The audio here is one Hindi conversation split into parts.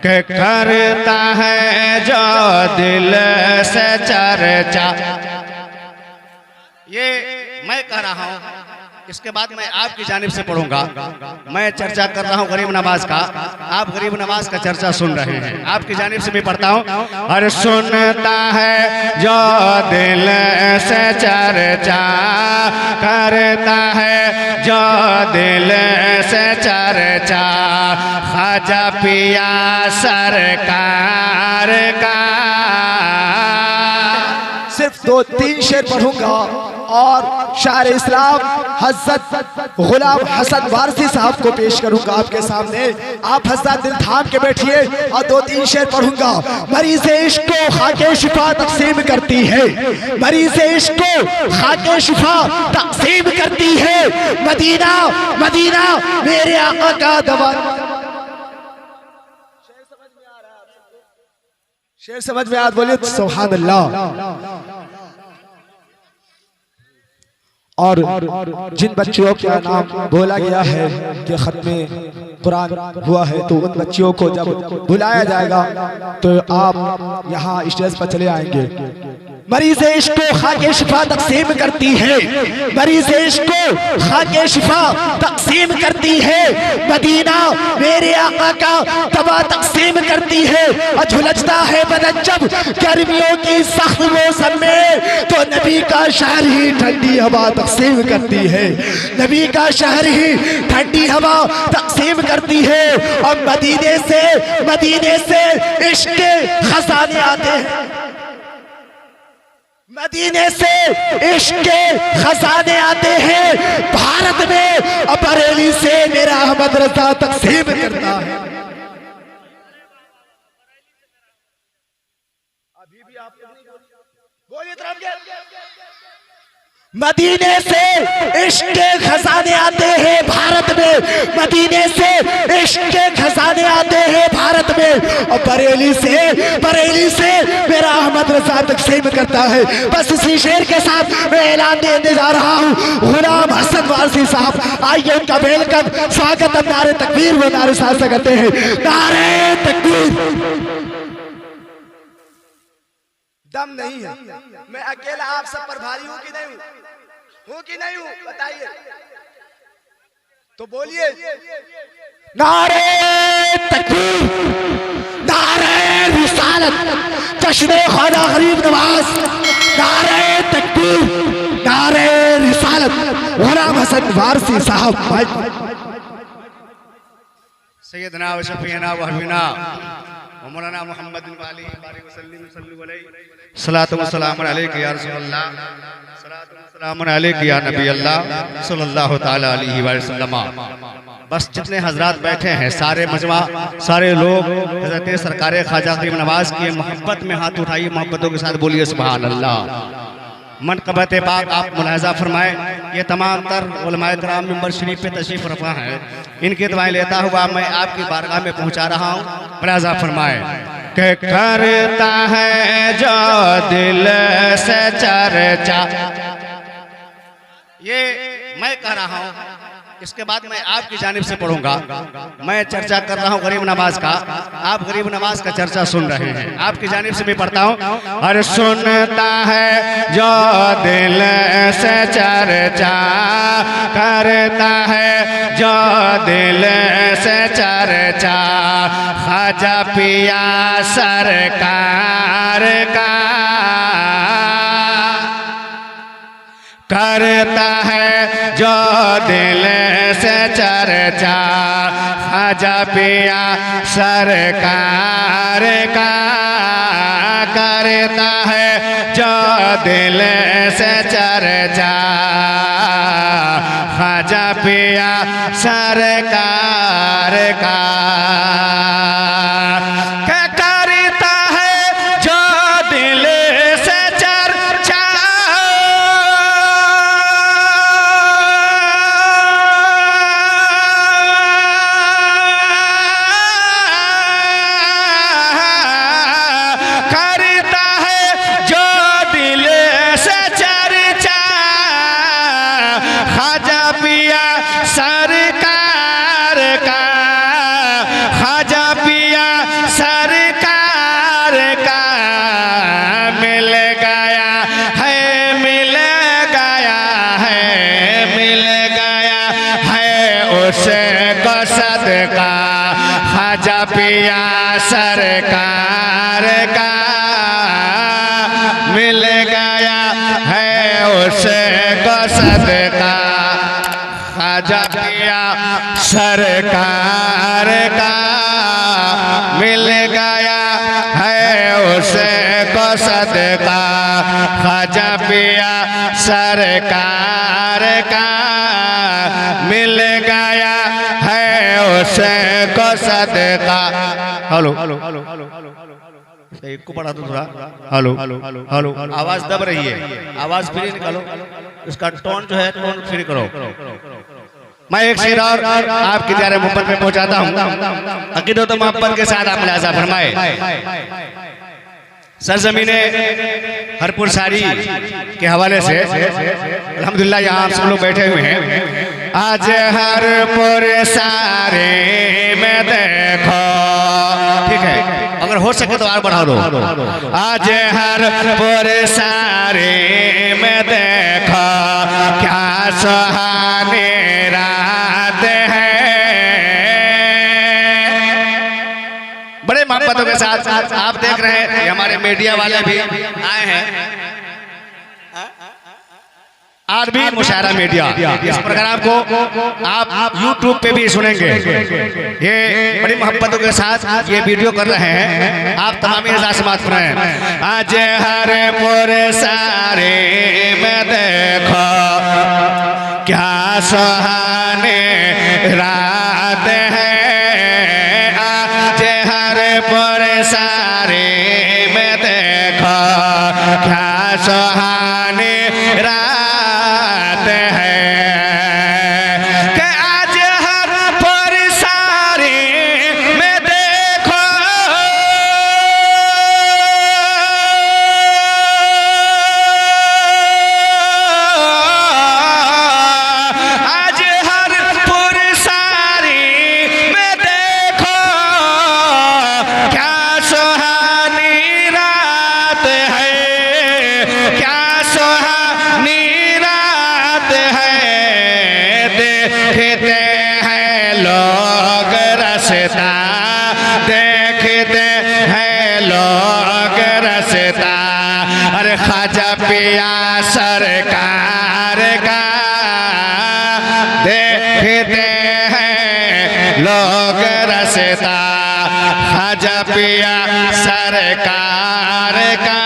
के करता है जो दिल से चर्चा। ये मैं कह रहा हूँ, इसके बाद मैं आपकी जानिब से पढ़ूंगा। मैं चर्चा कर रहा हूँ गरीब नवाज का, आप गरीब नवाज का चर्चा सुन रहे हैं। आपकी जानिब से भी पढ़ता हूँ। और सुनता है जो दिल से चर्चा, करता है जो दिल से चर्चा, ख्वाजा पिया सरकार का। सिर्फ 2-3 शेर पढ़ूंगा और शायर इस्लाम हज़रत गुलाम हसन वारसी साहब को पेश करूंगा आपके सामने। आप हज़रत दिल थाम के बैठिए और 2-3 शेर पढ़ूंगा। मरीज़ इश्क को खाके शिफा तकसीम करती है, मरीज़ इश्क को खाके शिफा तकसीम करती है। मदीना मदीना मेरे आका का दवा। शेर समझ में आ, बोलिए सुभान अल्लाह। और जिन बच्चों का नाम बोला गया है कि खत्मे कुरान हुआ है, तो उन बच्चों को जब बुलाया जाएगा तो आप यहाँ स्टेज पर चले आएंगे। मरीज़ इश्क को खाके शिफा तकसीम करती है, मरीज़ इश्क को खाके शिफा तकसीम करती है। मदीना मेरे आका का दवा तकसीम करती है। और झुलसता है बदन जब गर्मियों की सख्त मौसम में, तो नबी का शहर ही ठंडी हवा तकसीम करती है, नबी का शहर ही ठंडी हवा तकसीम करती है। और मदीने से इश्क के खजाने आते हैं, मदीने से इश्क के खजाने आते हैं भारत में। और बरेली से मेरा अहमद रजा तकसीम करता है। अभी भी आप बोलिए मदीने से इश्क के खजाने आते हैं भारत में, मदीने से इश्क के खजाने आते हैं भारत में। और बरेली से मेरा अहमद रजा तकसीम करता है। बस इसी शेर के साथ मैं ऐलान देने जा रहा हूँ। गुलाम हसन वारसी साहब, आइए उनका वेलकम, स्वागत हम नारे तकबीर व नारे साथ से करते हैं। नारे तकबीर। दम नहीं है, मैं अकेला आप सब पर भारी हूं कि नहीं हूं कि नहीं हूं, बताइए तो बोलिए। नारे तकबीर, नारे रिसालत, जश्न ख्वाजा गरीब नवाज। नारे तकबीर, नारे रिसालत, गुलाम हसन वारसी साहब। सैयदना व शफीना व हबीबना मौलाना मोहम्मद वाली सलातो व सलाम अलैका या रसूलल्लाह, सलातो व सलाम अलैका या नबी अल्लाह सल्लल्लाहु तआला अलैहि वसल्लम। बस जितने हजरात बैठे हैं, सारे मजमा, सारे लोग हजरत सरकार ख्वाजा गरीब नवाज की मोहब्बत में हाथ उठाइए, मोहब्बतों के साथ बोलिए सुभान अल्लाह। मनक़बत पाक आप मुलाहजा फरमाएं, ये तमाम तर उलमाए किराम मिंबर शरीफ पे तशरीफ रफा हैं, इनकी दुआएं लेता हुआ मैं आपकी बारगाह में पहुंचा रहा हूँ। मुलाहजा फरमाएं कि करता है जो दिल से चर्चा। ये मैं कह रहा हूँ, इसके बाद मैं आपकी जानिब से पढ़ूंगा। मैं चर्चा कर रहा हूँ गरीब नवाज का, आप गरीब नवाज का चर्चा सुन रहे हैं। आपकी जानिब से भी पढ़ता हूँ। और सुनता है जो दिल से चर्चा, करता है जो दिल से चर्चा, ख्वाजा पिया सरकार का। करता है जो दिल से चर्चा, ख्वाजा पिया सरकार का। करता है जो दिल से चर्चा, ख्वाजा पिया सरकार का। करता है जो दिल से चर्चा, ख्वाजा सरकार का मिल गया है, मिल गया है, मिल गया है उसको सदका ख्वाजा पिया सरकार का मिल गया है उसको सदका ख्वाजा पिया सरकार का मिल गया है उसको सदका ख्वाजा पिया सरकार का मिल गया है उसको सदका। हेलो एक को पढ़ा दो थोड़ा। हेलो हेलो आवाज दब रही है, आवाज फ्री निकालो, इसका टोन जो है टोन फ्री करो। मैं एक शेर और आपके प्यारे मोहब्बत में पहुंचाता हूँ, अकीदत मोहब्बत के साथ आप मुलाजा फरमाए। सरजमीने हरपुर सारी के हवाले से अल्हम्दुलिल्लाह यहाँ आप सब लोग बैठे हुए हैं। आज हरपुर सारे में देखो, ठीक है, अगर हो सके तो और बढ़ा दो। आज हरपुर सारे में देखो क्या सुहानी रात है। बड़े मोहब्बतों के साथ आप देख रहे हैं, हमारे मीडिया वाले भी आए हैं। आज भी मुशायरा मीडिया इस प्रोग्राम को आप YouTube पे भी सुनेंगे। ये बड़ी मोहब्बतों के साथ ये वीडियो कर रहे हैं, आप तमाम समात कर रहे हैं। आज हरपुर सारे में देखो क्या सुहानी रात है। आज हरपुर सारे में देखो क्या सुहानी रात है। कि आज हरपुर सारे में देखो आज हरपुर सारे में देखो क्या सुहानी रात है, क्या सुहानी रात है। देखते हैं लोग रसता, देखते हैं लोग रसता, अरे ख्वाजा पिया सरकार का देखते हैं लोग रसता, ख्वाजा पिया सरकार का।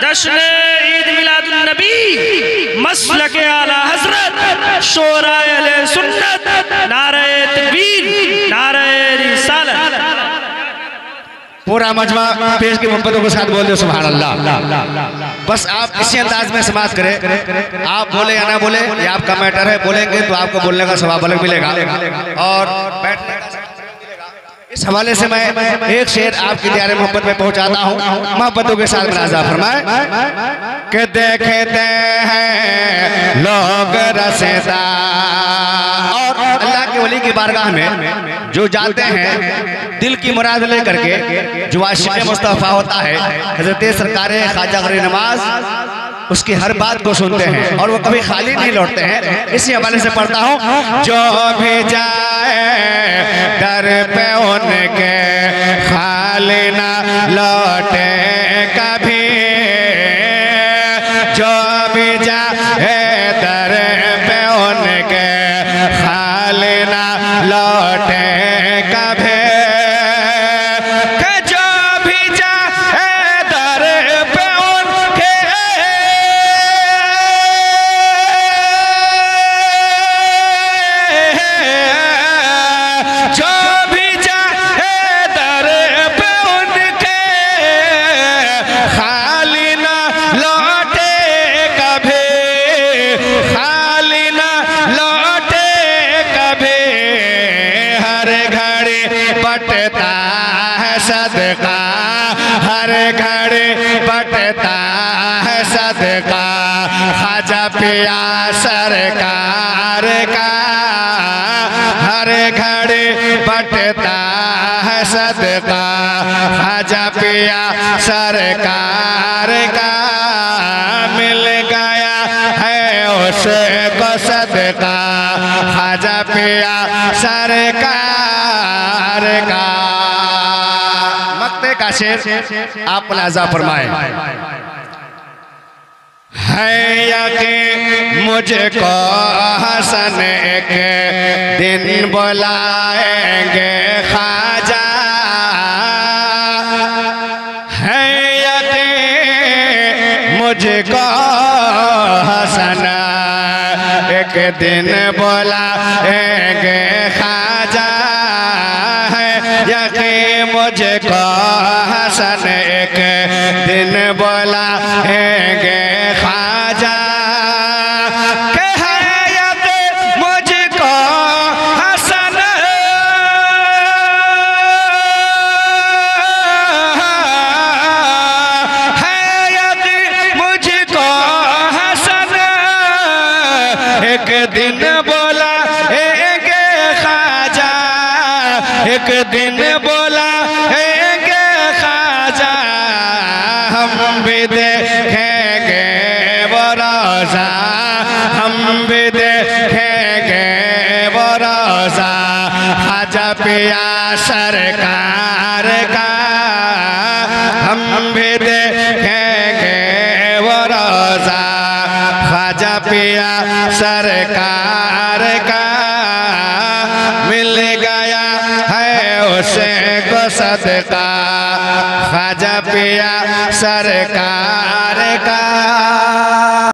जश्न ईद मिलादुन नबी मसलक आला हजरत शोराए अहले सुन्नत नारे तकबीर नारे रिसालत। पूरा मजमा पेश की मोहब्बतों के साथ बोल दो सुभान अल्लाह। बस आप इसी अंदाज में समाप्त करें, आप बोले या ना बोले ये आपका मैटर है। बोलेंगे तो आपको बोलने का सवाब अलग मिलेगा और बैठने का इस हवाले से मैं एक शेर आपकी प्यारे मोहब्बत में पहुंचाता हूँ, मोहब्बतों के साथ मुलाजा फरमाए। कि देखते हैं लोग रसदा, और अल्लाह के वली की बारगाह में जो जाते हैं दिल की मुराद लेकर के, जो आशिक़ मुस्तफ़ा होता है हज़रत सरकार ख्वाजा गरीब नवाज, उसकी हर बात को सुनते हैं और वो कभी खाली नहीं लौटते हैं। इसी हवाले से पढ़ता हूँ। जो भी जाए दर पे उनके खाली ना लौटे कभी, जो भी जाए दर पे उनके खाली ना लौटे कभी। खाजा पिया सरकार का हर घड़ी बटता है सदका खाजा पिया सरकार का मिल गया है उसको सदका खाजा पिया सरकार का। मक्ते का शेर आप मुलाजा फरमाए। है यकीन मुझको हसन एक दिन बुलाएंगे ख्वाजा है यकीन मुझको हसन एक दिन बुलाएंगे ख्वाजा है यकीन मुझको हसन एक दिन बुलाएंगे ख्वाजा के हयात मुझको हसन हयात मुझको हसन एक दिन बुलाएंगे ख्वाजा एक दिन बुलाएंगे ख्वाजा हम भी देखेंगे वो रोज़ा हम भी देखेंगे वो रोज़ा खाजा पिया सरकार का हम भी देखेंगे वो रोज़ा खाजा पिया सरकार का मिल गया है उसे को सदका